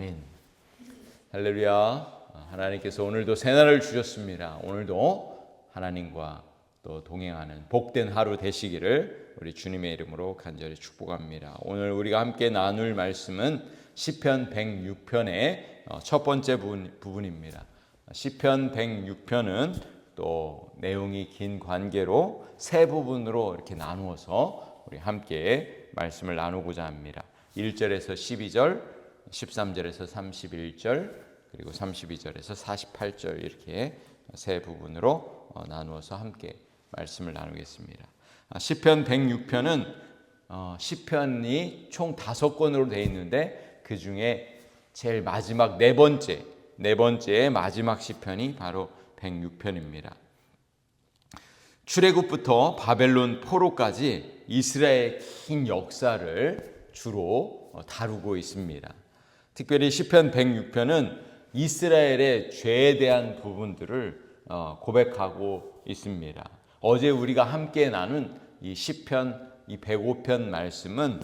아멘. 할렐루야. 하나님께서 오늘도 새날을 주셨습니다. 오늘도 하나님과 또 동행하는 복된 하루 되시기를 우리 주님의 이름으로 간절히 축복합니다. 오늘 우리가 함께 나눌 말씀은 시편 106편의 첫 번째 부분입니다. 시편 106편은 또 내용이 긴 관계로 세 부분으로 이렇게 나누어서 우리 함께 말씀을 나누고자 합니다. 1절에서 12절, 13절에서 31절, 그리고 32절에서 48절 이렇게 세 부분으로 나누어서 함께 말씀을 나누겠습니다. 시편 106편은 시편이 총 5권으로 되어 있는데 그 중에 제일 마지막 네 번째의 마지막 시편이 바로 106편입니다. 출애굽부터 바벨론 포로까지 이스라엘의 긴 역사를 주로 다루고 있습니다. 특별히 시편 106편은 이스라엘의 죄에 대한 부분들을 고백하고 있습니다. 어제 우리가 함께 나눈 이 시편 이 105편 말씀은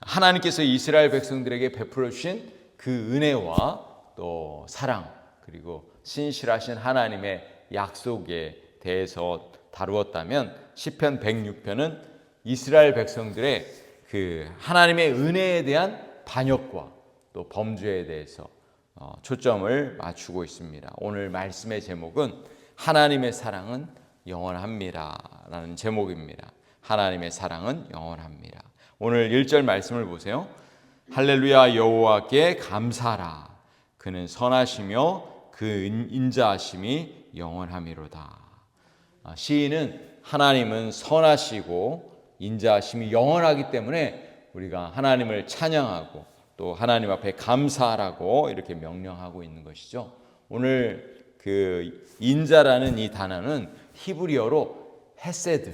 하나님께서 이스라엘 백성들에게 베풀어 주신 그 은혜와 또 사랑, 그리고 신실하신 하나님의 약속에 대해서 다루었다면 시편 106편은 이스라엘 백성들의 그 하나님의 은혜에 대한 반역과 또 범죄에 대해서 초점을 맞추고 있습니다. 오늘 말씀의 제목은 하나님의 사랑은 영원합니다 라는 제목입니다. 하나님의 사랑은 영원합니다. 오늘 1절 말씀을 보세요. 할렐루야, 여호와께 감사하라. 그는 선하시며 그 인자하심이 영원함이로다. 시인은 하나님은 선하시고 인자하심이 영원하기 때문에 우리가 하나님을 찬양하고 또 하나님 앞에 감사하라고 이렇게 명령하고 있는 것이죠. 오늘 그 인자라는 이 단어는 히브리어로 헤세드,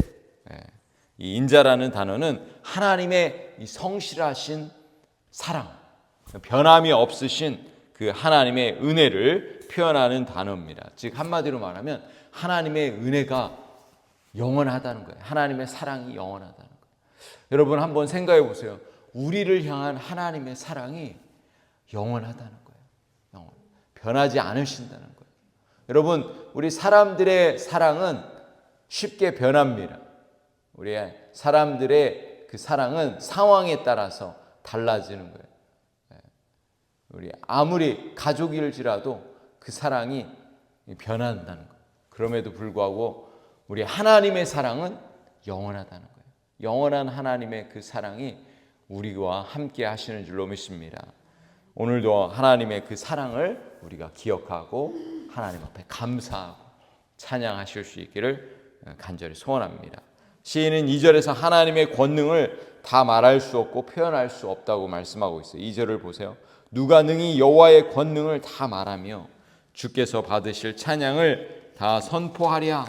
이 인자라는 단어는 하나님의 이 성실하신 사랑, 변함이 없으신 그 하나님의 은혜를 표현하는 단어입니다. 즉 한마디로 말하면 하나님의 은혜가 영원하다는 거예요. 하나님의 사랑이 영원하다는 거예요. 여러분 한번 생각해 보세요. 우리를 향한 하나님의 사랑이 영원하다는 거예요. 변하지 않으신다는 거예요. 여러분, 우리 사람들의 사랑은 쉽게 변합니다. 우리 사람들의 그 사랑은 상황에 따라서 달라지는 거예요. 우리 아무리 가족일지라도 그 사랑이 변한다는 거예요. 그럼에도 불구하고 우리 하나님의 사랑은 영원하다는 거예요. 영원한 하나님의 그 사랑이 우리와 함께 하시는 줄로 믿습니다. 오늘도 하나님의 그 사랑을 우리가 기억하고 하나님 앞에 감사하고 찬양하실 수 있기를 간절히 소원합니다. 시인은 2절에서 하나님의 권능을 다 말할 수 없고 표현할 수 없다고 말씀하고 있어요. 2절을 보세요. 누가 능히 여호와의 권능을 다 말하며 주께서 받으실 찬양을 다 선포하랴.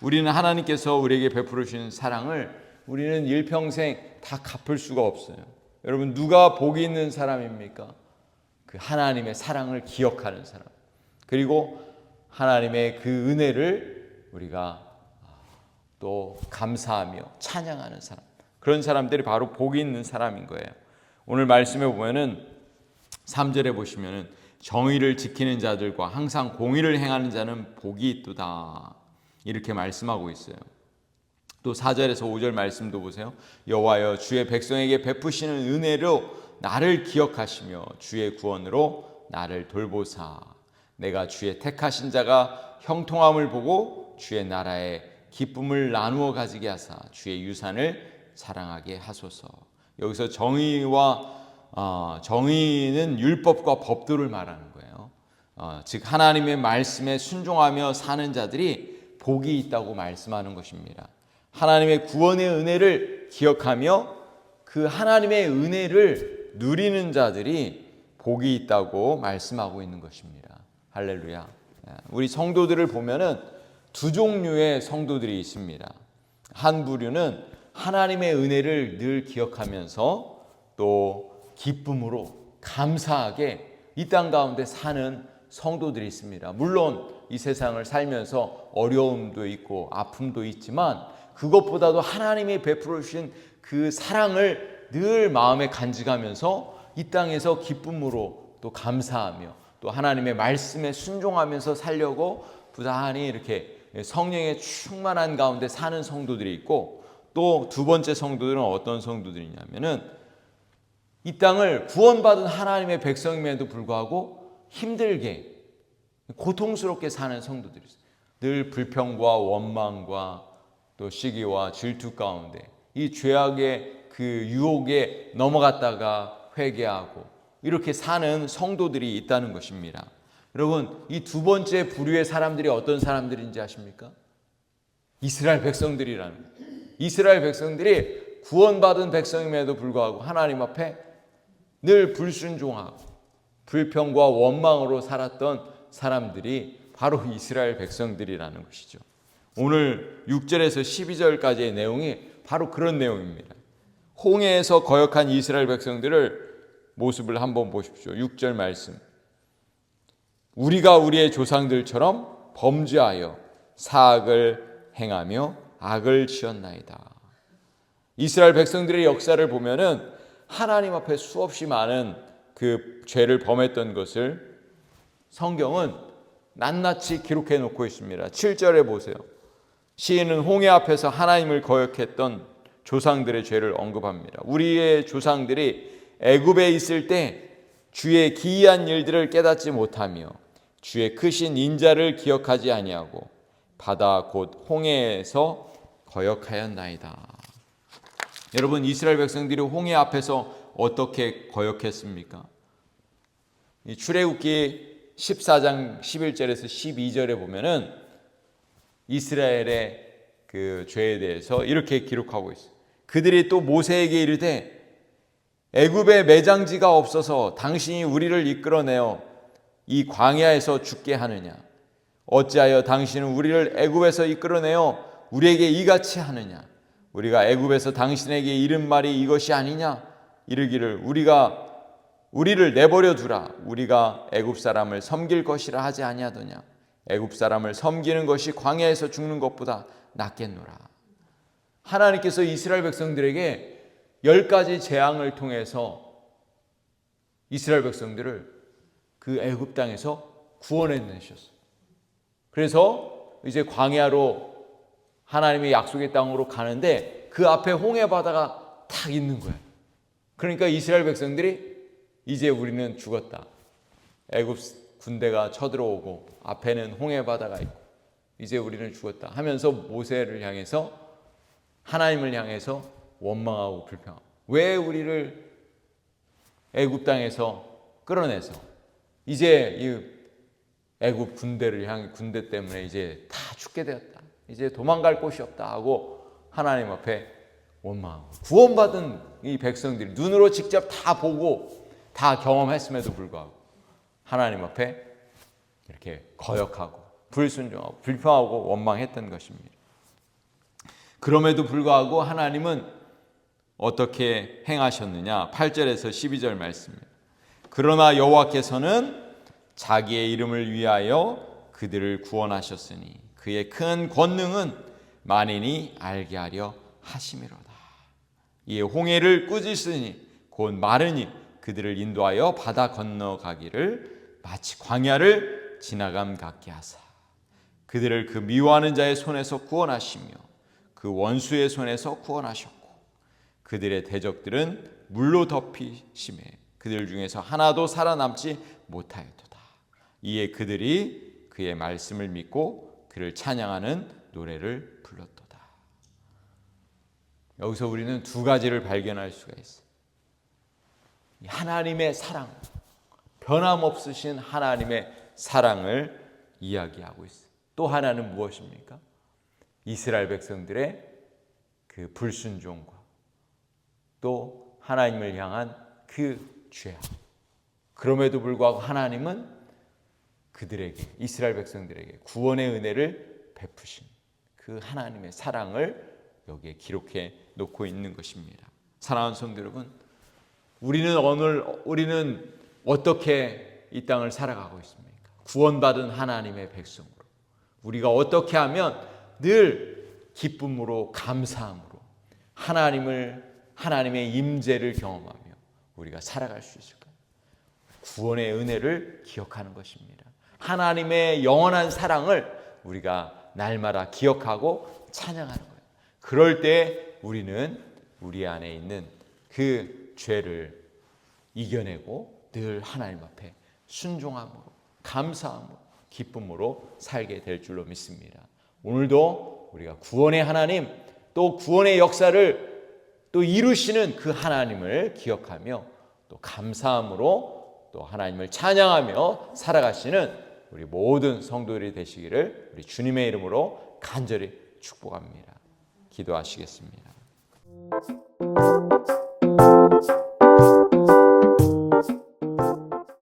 우리는 하나님께서 우리에게 베풀어 주신 사랑을 우리는 일평생 다 갚을 수가 없어요. 여러분, 누가 복이 있는 사람입니까? 그 하나님의 사랑을 기억하는 사람, 그리고 하나님의 그 은혜를 우리가 또 감사하며 찬양하는 사람, 그런 사람들이 바로 복이 있는 사람인 거예요. 오늘 말씀에 보면은 3절에 보시면은 정의를 지키는 자들과 항상 공의를 행하는 자는 복이 있도다 이렇게 말씀하고 있어요. 또 4절에서 5절 말씀도 보세요. 여호와여, 주의 백성에게 베푸시는 은혜로 나를 기억하시며 주의 구원으로 나를 돌보사. 내가 주의 택하신 자가 형통함을 보고 주의 나라의 기쁨을 나누어 가지게 하사 주의 유산을 사랑하게 하소서. 여기서 정의는 율법과 법도를 말하는 거예요. 즉 하나님의 말씀에 순종하며 사는 자들이 복이 있다고 말씀하는 것입니다. 하나님의 구원의 은혜를 기억하며 그 하나님의 은혜를 누리는 자들이 복이 있다고 말씀하고 있는 것입니다. 할렐루야. 우리 성도들을 보면은 두 종류의 성도들이 있습니다. 한 부류는 하나님의 은혜를 늘 기억하면서 또 기쁨으로 감사하게 이 땅 가운데 사는 성도들이 있습니다. 물론 이 세상을 살면서 어려움도 있고 아픔도 있지만 그것보다도 하나님이 베풀어 주신 그 사랑을 늘 마음에 간직하면서 이 땅에서 기쁨으로 또 감사하며 또 하나님의 말씀에 순종하면서 살려고 부단히 이렇게 성령의 충만한 가운데 사는 성도들이 있고, 또 두 번째 성도들은 어떤 성도들이냐면은 이 땅을 구원받은 하나님의 백성임에도 불구하고 힘들게 고통스럽게 사는 성도들이 있어요. 늘 불평과 원망과 또 시기와 질투 가운데 이 죄악의 그 유혹에 넘어갔다가 회개하고 이렇게 사는 성도들이 있다는 것입니다. 여러분, 이 두 번째 부류의 사람들이 어떤 사람들인지 아십니까? 이스라엘 백성들이라는 거예요. 이스라엘 백성들이 구원받은 백성임에도 불구하고 하나님 앞에 늘 불순종하고 불평과 원망으로 살았던 사람들이 바로 이스라엘 백성들이라는 것이죠. 오늘 6절에서 12절까지의 내용이 바로 그런 내용입니다. 홍해에서 거역한 이스라엘 백성들을 모습을 한번 보십시오. 6절 말씀. 우리가 우리의 조상들처럼 범죄하여 사악을 행하며 악을 지었나이다. 이스라엘 백성들의 역사를 보면은 하나님 앞에 수없이 많은 그 죄를 범했던 것을 성경은 낱낱이 기록해 놓고 있습니다. 7절에 보세요. 시인은 홍해 앞에서 하나님을 거역했던 조상들의 죄를 언급합니다. 우리의 조상들이 애굽에 있을 때 주의 기이한 일들을 깨닫지 못하며 주의 크신 인자를 기억하지 아니하고 바다 곧 홍해에서 거역하였나이다. 여러분, 이스라엘 백성들이 홍해 앞에서 어떻게 거역했습니까? 출애굽기 14장 11절에서 12절에 보면은 이스라엘의 그 죄에 대해서 이렇게 기록하고 있어요. 그들이 또 모세에게 이르되 애굽에 매장지가 없어서 당신이 우리를 이끌어내어 이 광야에서 죽게 하느냐? 어찌하여 당신은 우리를 애굽에서 이끌어내어 우리에게 이같이 하느냐? 우리가 애굽에서 당신에게 이른 말이 이것이 아니냐? 이르기를 우리를 내버려 두라. 우리가 애굽 사람을 섬길 것이라 하지 아니하더냐? 애굽 사람을 섬기는 것이 광야에서 죽는 것보다 낫겠노라. 하나님께서 이스라엘 백성들에게 10가지 재앙을 통해서 이스라엘 백성들을 그 애굽 땅에서 구원해 내셨어요. 그래서 이제 광야로 하나님의 약속의 땅으로 가는데 그 앞에 홍해 바다가 탁 있는 거예요. 그러니까 이스라엘 백성들이 이제 우리는 죽었다. 애굽 군대가 쳐들어오고 앞에는 홍해 바다가 있고 이제 우리는 죽었다 하면서 모세를 향해서, 하나님을 향해서 원망하고 불평하고, 왜 우리를 애굽 땅에서 끌어내서 이제 이 애굽 군대 때문에 이제 다 죽게 되었다. 이제 도망갈 곳이 없다 하고 하나님 앞에 원망하고, 구원받은 이 백성들이 눈으로 직접 다 보고 다 경험했음에도 불구하고 하나님 앞에 이렇게 거역하고 불순종하고 불평하고 원망했던 것입니다. 그럼에도 불구하고 하나님은 어떻게 행하셨느냐? 8절에서 12절 말씀입니다. 그러나 여호와께서는 자기의 이름을 위하여 그들을 구원하셨으니 그의 큰 권능은 만인이 알게 하려 하심이로다. 이에 홍해를 꾸짖으니 곧 마르니 그들을 인도하여 바다 건너가기를 마치 광야를 지나감 같게 하사 그들을 그 미워하는 자의 손에서 구원하시며 그 원수의 손에서 구원하셨고 그들의 대적들은 물로 덮이심에 그들 중에서 하나도 살아남지 못하였도다. 이에 그들이 그의 말씀을 믿고 그를 찬양하는 노래를 불렀도다. 여기서 우리는 두 가지를 발견할 수가 있어요. 하나님의 사랑, 변함없으신 하나님의 사랑을 이야기하고 있어요. 또 하나는 무엇입니까? 이스라엘 백성들의 그 불순종과 또 하나님을 향한 그 죄악. 그럼에도 불구하고 하나님은 그들에게, 이스라엘 백성들에게 구원의 은혜를 베푸신 그 하나님의 사랑을 여기에 기록해 놓고 있는 것입니다. 사랑하는 성도 여러분, 우리는 어떻게 이 땅을 살아가고 있습니까? 구원받은 하나님의 백성으로 우리가 어떻게 하면 늘 기쁨으로 감사함으로 하나님의 임재를 경험하며 우리가 살아갈 수 있을까요? 구원의 은혜를 기억하는 것입니다. 하나님의 영원한 사랑을 우리가 날마다 기억하고 찬양하는 거예요. 그럴 때 우리는 우리 안에 있는 그 죄를 이겨내고 늘 하나님 앞에 순종함으로, 감사함으로, 기쁨으로 살게 될 줄로 믿습니다. 오늘도 우리가 구원의 하나님, 또 구원의 역사를 또 이루시는 그 하나님을 기억하며 또 감사함으로 또 하나님을 찬양하며 살아가시는 우리 모든 성도들이 되시기를 우리 주님의 이름으로 간절히 축복합니다. 기도하시겠습니다.